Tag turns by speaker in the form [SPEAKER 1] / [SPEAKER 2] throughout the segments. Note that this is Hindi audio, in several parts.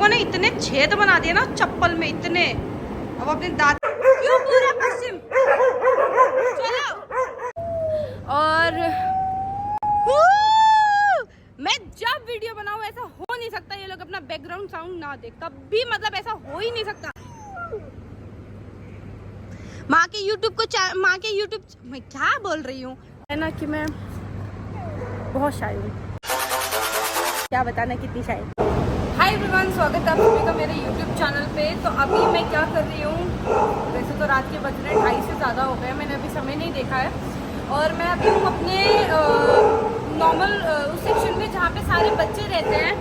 [SPEAKER 1] लोगों ने इतने छेद बना दिए ना चप्पल में, इतने। अब अपने दांत क्यों पूरा पश्चिम चलो। और मैं जब वीडियो बनाऊं ऐसा हो नहीं सकता ये लोग अपना बैकग्राउंड साउंड ना दे कभी, मतलब ऐसा हो ही नहीं सकता। माँ के यूट्यूब मैं क्या बोल रही हूँ है ना कि मैं बहुत शाय हूँ, क्या बताना कितनी शाय। हाय एवरीवन, स्वागत है आप सभी का मेरे यूट्यूब चैनल पे। तो अभी मैं क्या कर रही हूँ, वैसे तो रात के बज रहे 2:30 से ज़्यादा हो गए, मैंने अभी समय नहीं देखा है। और मैं अभी हूँ अपने नॉर्मल उस सेक्शन में जहाँ पे सारे बच्चे रहते हैं।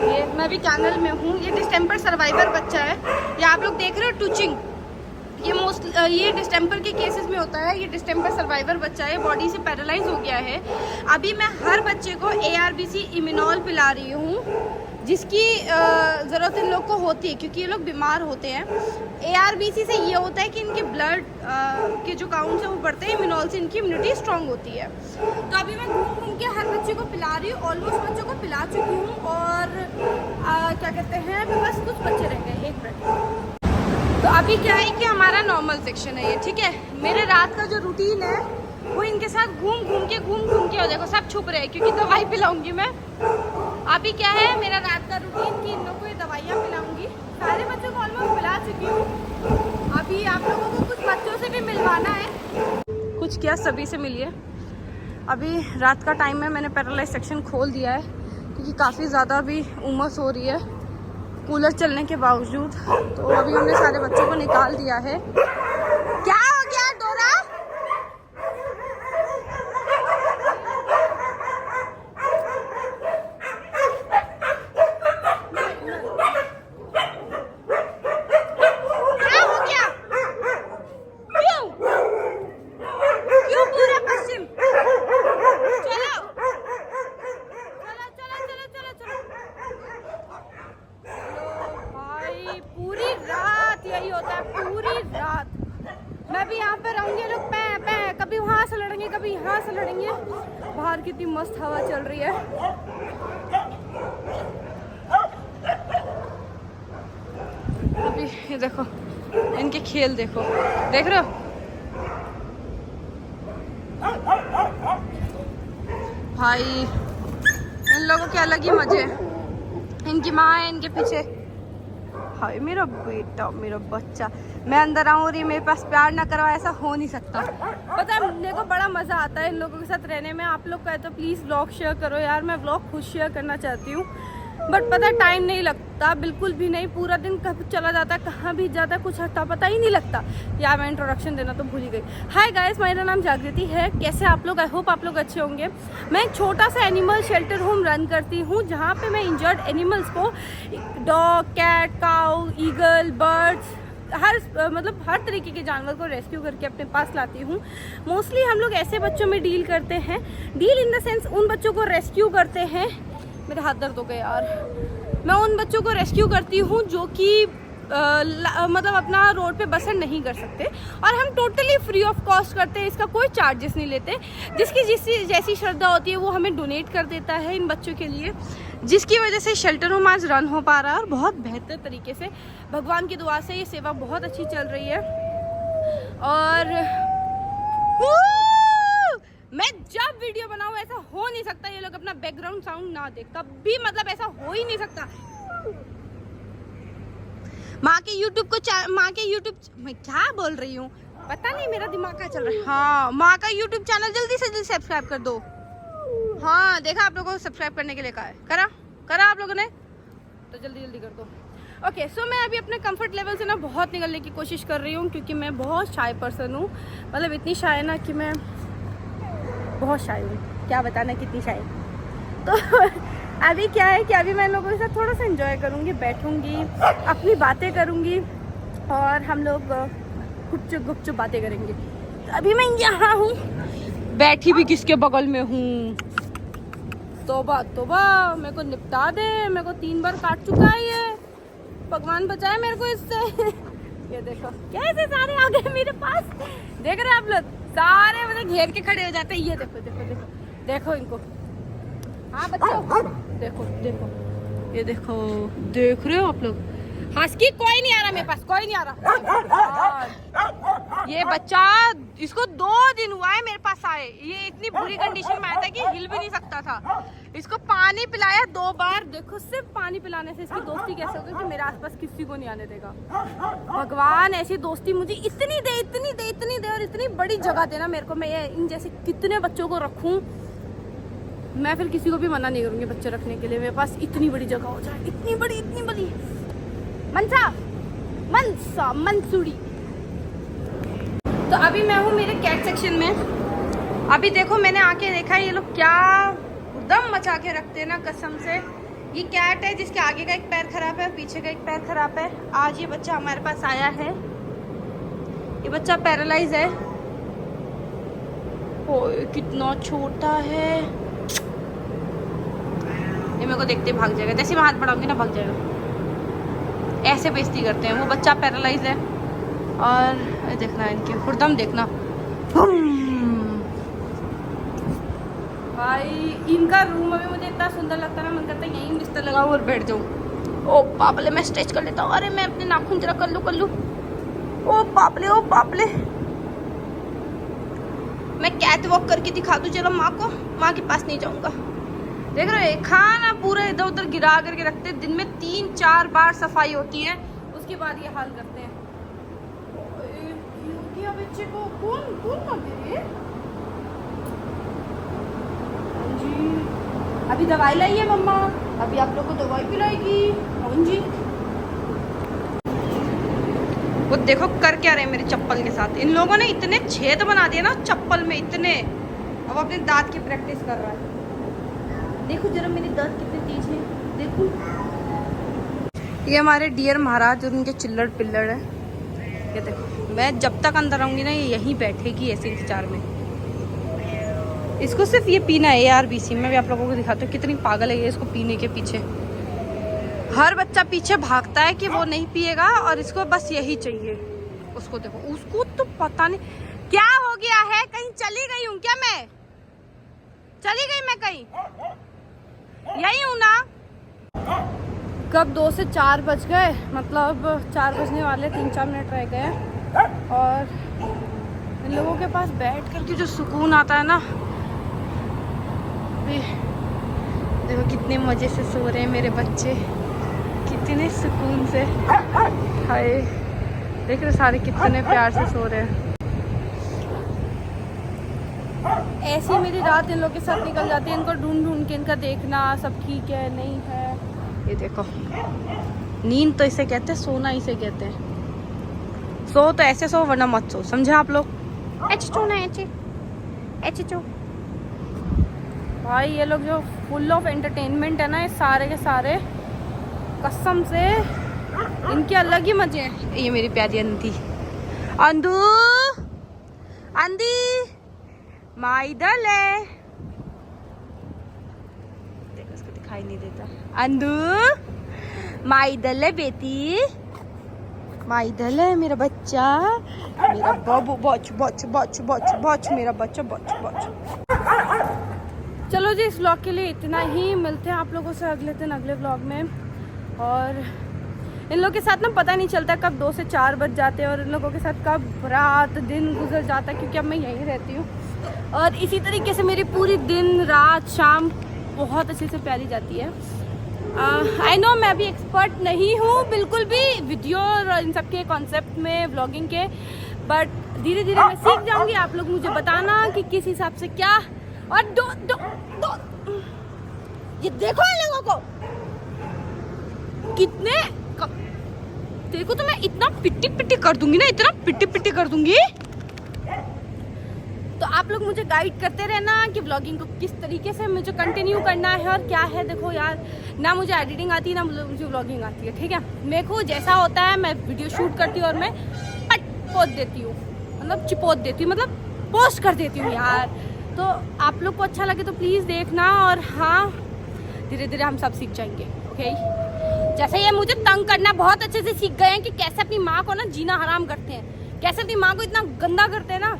[SPEAKER 1] ये मैं भी चैनल में हूँ। ये डिस्टेम्पर सर्वाइवर बच्चा है, ये आप लोग देख रहे हो टूचिंग। ये डिस्टेम्पर के केसेस में होता है। ये डिस्टेम्पर सर्वाइवर बच्चा है, बॉडी से पैरालाइज हो गया है। अभी मैं हर बच्चे को ARBC इम्यूनॉल पिला रही हूँ, जिसकी ज़रूरत इन लोग को होती है क्योंकि ये लोग बीमार होते हैं। ARBC से ये होता है कि इनके ब्लड के जो काउंट्स हैं वो बढ़ते हैं, इम्यूनॉल से इनकी इम्यूनिटी स्ट्रांग होती है। तो अभी मैं घूम घूम के हर बच्चे को पिला रही हूँ, ऑलमोस्ट बच्चों को पिला चुकी हूँ। और क्या कहते हैं, अभी बस कुछ बच्चे रह गए, 1 मिनट। तो अभी क्या है कि हमारा नॉर्मल सेक्शन है ये, ठीक है। मेरे रात का जो रूटीन है वो इनके साथ घूम घूम के और देखो सब छुप रहे हैं क्योंकि दवाई पिलाऊंगी मैं। अभी क्या है मेरा रात का रूटीन कि इन लोगों को ये दवाइयाँ पिलाऊंगी। सारे बच्चों को ऑलमोस्ट पिला चुकी हूँ। अभी आप लोगों को कुछ बच्चों से भी मिलवाना है, कुछ क्या सभी से मिलिए। अभी रात का टाइम है, मैंने पैरालाइज सेक्शन खोल दिया है क्योंकि काफ़ी ज़्यादा अभी उमस हो रही है कूलर चलने के बावजूद। तो अभी हमने सारे बच्चों को निकाल दिया है। क्या हो गया डोरा? क्या हो गया? क्यों क्यों पूरा पश्चिम चलो चलो चलो चलो चलो चलो। भाई पूरी रात यही होता है, पूरी रात मैं भी यहाँ पे रहूंगी। लोग पै पै कभी वहाँ से लड़ेंगे, कभी यहाँ से लड़ेंगे। बाहर कितनी मस्त हवा चल रही है। अभी ये देखो इनके खेल, देखो देख रहे हो भाई, इन लोगों के अलग ही मजे। इनकी माँ है इनके पीछे। हाय मेरा बेटा, मेरा बच्चा, मैं अंदर आऊँ और ये मेरे पास प्यार ना करवा, ऐसा हो नहीं सकता। पता है मेरे को बड़ा मज़ा आता है इन लोगों के साथ रहने में। आप लोग कहे तो प्लीज़ व्लॉग शेयर करो यार, मैं व्लॉग खुद शेयर करना चाहती हूँ, बट पता है टाइम नहीं लगता बिल्कुल भी नहीं। पूरा दिन कब चला जाता है, कहाँ भी जाता है, कुछ हटा पता ही नहीं लगता। यार मैं इंट्रोडक्शन देना तो भूल ही गई। हाय गाइस, मेरा नाम जागृति है। कैसे आप लोग? आई होप आप लोग अच्छे होंगे। मैं एक छोटा सा एनिमल शेल्टर होम रन करती हूँ जहाँ पे मैं इंजर्ड एनिमल्स को, डॉग, कैट, काऊ, ईगल, बर्ड्स, हर तरीके के जानवर को रेस्क्यू करके अपने पास लाती हूँ। मोस्टली हम लोग ऐसे बच्चों में डील करते हैं, डील इन द सेंस उन बच्चों को रेस्क्यू करते हैं। मेरे हाथ दर्द हो गए यार। मैं उन बच्चों को रेस्क्यू करती हूँ जो कि मतलब अपना रोड पे बसर नहीं कर सकते, और हम टोटली फ्री ऑफ कॉस्ट करते हैं, इसका कोई चार्जेस नहीं लेते। जिसकी जैसी श्रद्धा होती है वो हमें डोनेट कर देता है इन बच्चों के लिए, जिसकी वजह से शेल्टर होम आज रन हो पा रहा है और बहुत बेहतर तरीके से। भगवान की दुआ से ये सेवा बहुत अच्छी चल रही है। और मैं जब वीडियो बनाऊं ऐसा हो नहीं सकता ये लोग अपना बैकग्राउंड साउंड ना दे कभी, मतलब ऐसा हो ही नहीं सकता। माँ के यूट्यूब मैं क्या बोल रही हूँ, पता नहीं मेरा दिमाग क्या चल रहा है। हाँ, माँ का यूट्यूब चैनल जल्दी से जल्दी सब्सक्राइब कर दो। हाँ देखा, आप लोगों को सब्सक्राइब करने के लिए कहा है, करा आप लोगों ने, तो जल्दी जल्दी कर दो। ओके, सो मैं अभी अपने कंफर्ट लेवल से ना बहुत निकलने की कोशिश कर रही हूँ क्योंकि मैं बहुत शाय पर्सन हूँ। मतलब इतनी शाय ना कि मैं बहुत शाय हूँ, क्या बताना कितनी शाय। तो अभी क्या है कि अभी मैं लोगों के साथ थोड़ा सा एंजॉय करूँगी, बैठूँगी, अपनी बातें करूँगी और हम लोग गुपचुप बातें करेंगे। तो अभी मैं यहाँ हूँ, बैठी भी किसके बगल में हूँ। तोबा तोबा, मेरे को निपटा दे, मेरे को 3 बार काट चुका है ये, भगवान बचाए मेरे को इससे। ये देखो कैसे सारे आ गए मेरे पास, देख रहे हैं आप लोग, सारे मतलब घेर के खड़े हो जाते हैं। ये देखो देखो देखो देखो इनको। हाँ बच्चों देखो देखो ये देखो, देख रहे हो आप लोग? हस्की कोई नहीं आ रहा मेरे पास, कोई नहीं आ रहा। ये बच्चा, इसको 2 दिन हुआ है मेरे पास आए। ये इतनी बुरी कंडीशन में आया था कि हिल भी नहीं सकता था। इसको पानी पिलाया 2 बार। देखो सिर्फ पानी पिलाने से इसकी दोस्ती कैसे होगी कि मेरे आसपास किसी को नहीं आने देगा। भगवान ऐसी दोस्ती मुझे इतनी दे, इतनी दे, इतनी दे, और इतनी बड़ी जगह देना मेरे को। मैं इन जैसे कितने बच्चों को रखूं, मैं फिर किसी को भी मना नहीं करूंगी बच्चे रखने के लिए। मेरे पास इतनी बड़ी जगह हो जाए, इतनी बड़ी, इतनी बड़ी। मनसा मंसूरी। तो अभी मैं हूँ मेरे कैट सेक्शन में। अभी देखो मैंने आके देखा ये लोग क्या दम मचा के रखते हैं ना, कसम से। ये कैट है जिसके आगे का एक पैर खराब है और पीछे का एक पैर खराब है। आज ये बच्चा हमारे पास आया है। ये बच्चा पैरालाइज है। ओए कितना छोटा है। ये मेरे को देखते भाग जाएगा, जैसे मैं हाथ बढ़ाऊंगी ना भाग जाएगा। ऐसे बेइज्जती करते हैं। वो बच्चा पैरालाइज है और देखना इनके खुरदम देखना। भाई इनका रूम अभी मुझे इतना सुंदर लगता है ना, मन करता है यहीं बिस्तर लगाऊं और बैठ जाऊं। ओ बापले, मैं स्ट्रेच कर लेता हूँ। अरे मैं अपने नाखून जरा कर लूं। ओ बापले, ओ बापले। मैं कैट वॉक करके दिखा दूं चलो माँ को। माँ के पास नहीं जाऊंगा। देख रहे हो, खाना पूरा इधर उधर गिरा करके रखते हैं। दिन में 3-4 बार सफाई होती है, उसके बाद ये हाल करते हैं। बच्चे को कौन मार दे रहे? जी अभी दवाई लाई है मम्मा, अभी आप लोग को दवाई पिलाएगी। कौन जी? वो देखो कर क्या रहे हैं मेरे चप्पल के साथ। इन लोगों ने इतने छेद बना दिए ना चप्पल में, इतने। अब अपने दांत की प्रैक्टिस कर रहा है। देखो जरा मेरे दांत कितने तेज हैं, देखो। ये हमारे डियर महाराज और उनके चिल्लड़ पिल्लड़ है। ये देखो, मैं जब तक अंदर आऊंगी ना ये यहीं बैठेगी ऐसे इंतजार में। इसको सिर्फ ये पीना है ARBC। मैं भी आप लोगों को दिखाती हूँ कितनी पागल है ये इसको पीने के पीछे। हर बच्चा पीछे भागता है कि वो नहीं पिएगा और इसको बस यही चाहिए। उसको देखो, उसको तो पता नहीं क्या हो गया है। कहीं चली गई हूँ क्या मैं? चली गई मैं कहीं? यही हूँ ना। कब 2 से 4 बज गए, मतलब 4 बजने वाले, 3-4 मिनट रह गए। और इन लोगों के पास बैठ कर के जो सुकून आता है ना, देखो कितने मजे से सो रहे हैं मेरे बच्चे, कितने सुकून से। हाय देख रहे सारे कितने प्यार से सो रहे हैं। ऐसी मेरी रात इन लोगों के साथ निकल जाती है। इनको ढूंढ के इनका देखना सब ठीक है नहीं है। ये देखो, नींद तो इसे कहते हैं, सोना इसे कहते हैं। सो तो ऐसे सो वरना मत सो, समझे आप लोग? एच भाई ये लोग जो फुल ऑफ एंटरटेनमेंट है ना, ये सारे के सारे, कसम से इनके अलग ही मजे हैं। ये मेरी प्यारी अंधी, अंधी माइदल है। देखो उसको दिखाई नहीं देता। अंदू माइदल है बेटी, माइदल है मेरा बच्चा, मेरा बाबू। बच मेरा बच्चा, बच। चलो जी, इस व्लॉग के लिए इतना ही। मिलते हैं आप लोगों से अगले दिन अगले व्लॉग में। और इन लोगों के साथ ना पता नहीं चलता कब 2 से 4 बज जाते हैं और इन लोगों के साथ कब रात दिन गुजर जाता है, क्योंकि अब मैं यहीं रहती हूँ। और इसी तरीके से मेरी पूरी दिन रात शाम बहुत अच्छे से प्यारी जाती है। आई नो मैं भी एक्सपर्ट नहीं हूँ बिल्कुल भी वीडियो और इन सब के कॉन्सेप्ट में, व्लॉगिंग के, बट धीरे धीरे मैं सीख जाऊँगी। आप लोग मुझे बताना कि किस हिसाब से क्या। और दो ये देखो इन लोगों को कितने देखो, तो मैं इतना पिट्टी कर दूंगी ना, इतना पिट्टी कर दूंगी। तो आप लोग मुझे गाइड करते रहना कि व्लॉगिंग को किस तरीके से मुझे कंटिन्यू करना है और क्या है। देखो यार, ना मुझे एडिटिंग आती है ना मुझे व्लॉगिंग आती है, ठीक है। मेरे को जैसा होता है मैं वीडियो शूट करती हूँ और मैं पोस्ट देती हूँ, मतलब चिपोत देती हूँ, मतलब पोस्ट कर देती हूँ यार। तो आप लोग को अच्छा लगे तो प्लीज़ देखना। और हाँ, धीरे धीरे हम सब सीख जाएंगे, ओके। जैसे ये मुझे तंग करना बहुत अच्छे से सीख गए हैं कि कैसे अपनी माँ को ना जीना हराम करते हैं, कैसे अपनी माँ को इतना गंदा करते हैं ना।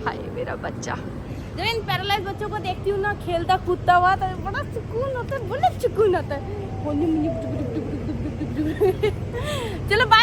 [SPEAKER 1] हाय मेरा बच्चा। जब इन पैरालाइज बच्चों को देखती हूँ ना खेलता कूदता हुआ, तो बड़ा सुकून होता है, बड़ा सुकून होता है। चलो बाय।